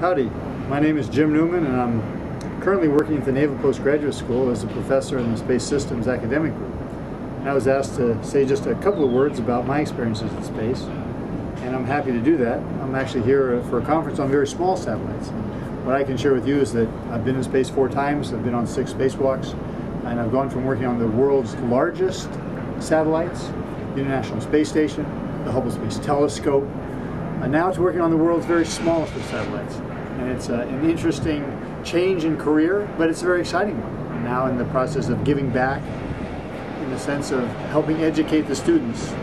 Howdy, my name is Jim Newman and I'm currently working at the Naval Postgraduate School as a professor in the Space Systems Academic Group. And I was asked to say just a couple of words about my experiences in space, and I'm happy to do that. I'm actually here for a conference on very small satellites. What I can share with you is that I've been in space 4 times, I've been on 6 spacewalks, and I've gone from working on the world's largest satellites, the International Space Station, the Hubble Space Telescope, and now to working on the world's very smallest of satellites. And it's an interesting change in career, but it's a very exciting one. I'm now in the process of giving back in the sense of helping educate the students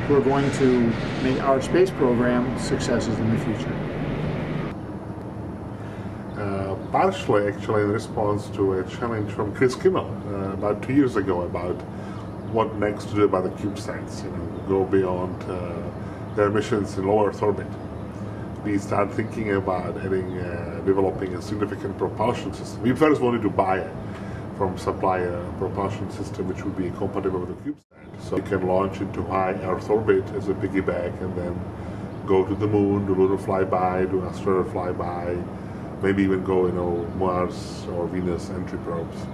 who are going to make our space program successes in the future. Partially, actually, in response to a challenge from Chris Kimmel about 2 years ago about what next to do about the CubeSats, go beyond their missions in low Earth orbit. We started thinking about developing a significant propulsion system. We first wanted to buy it from supplier propulsion system which would be compatible with the CubeSat. So you can launch into high Earth orbit as a piggyback and then go to the moon, do lunar flyby, do asteroid flyby, maybe even go, Mars or Venus entry probes.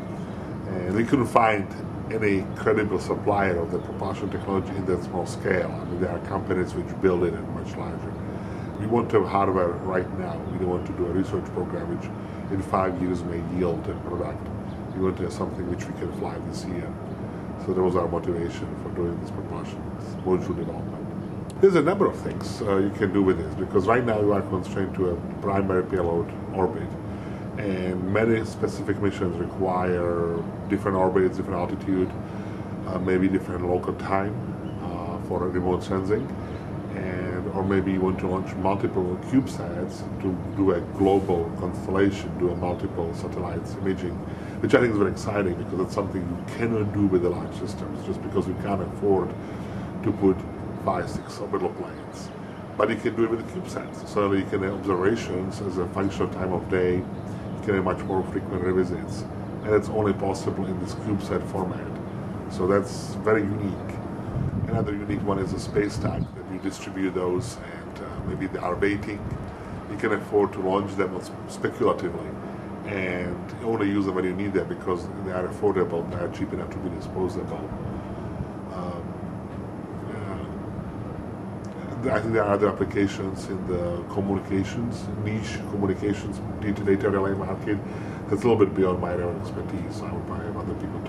And we couldn't find any credible supplier of the propulsion technology in that small scale. I mean, there are companies which build it at much larger. We want to have hardware right now. We don't want to do a research program which in 5 years may yield a product. We want to have something which we can fly this year. So that was our motivation for doing this propulsion module development. There's a number of things you can do with this, because right now you are constrained to a primary payload orbit, and many specific missions require different orbits, different altitude, maybe different local time for remote sensing, or maybe you want to launch multiple CubeSats to do a global constellation, do a multiple satellites imaging, which I think is very exciting because it's something you cannot do with the large systems, just because we can't afford to put 5, 6 orbital planes. But you can do it with the CubeSats. So you can have observations as a function of time of day. You can have much more frequent revisits. And it's only possible in this CubeSat format. So that's very unique. Another unique one is a space tag that you distribute those, and maybe they are waiting. You can afford to launch them speculatively and only use them when you need them because they are affordable, they are cheap enough to be disposable. I think there are other applications in the communications, niche communications, data relay market. That's a little bit beyond my area of expertise, so I would probably have other people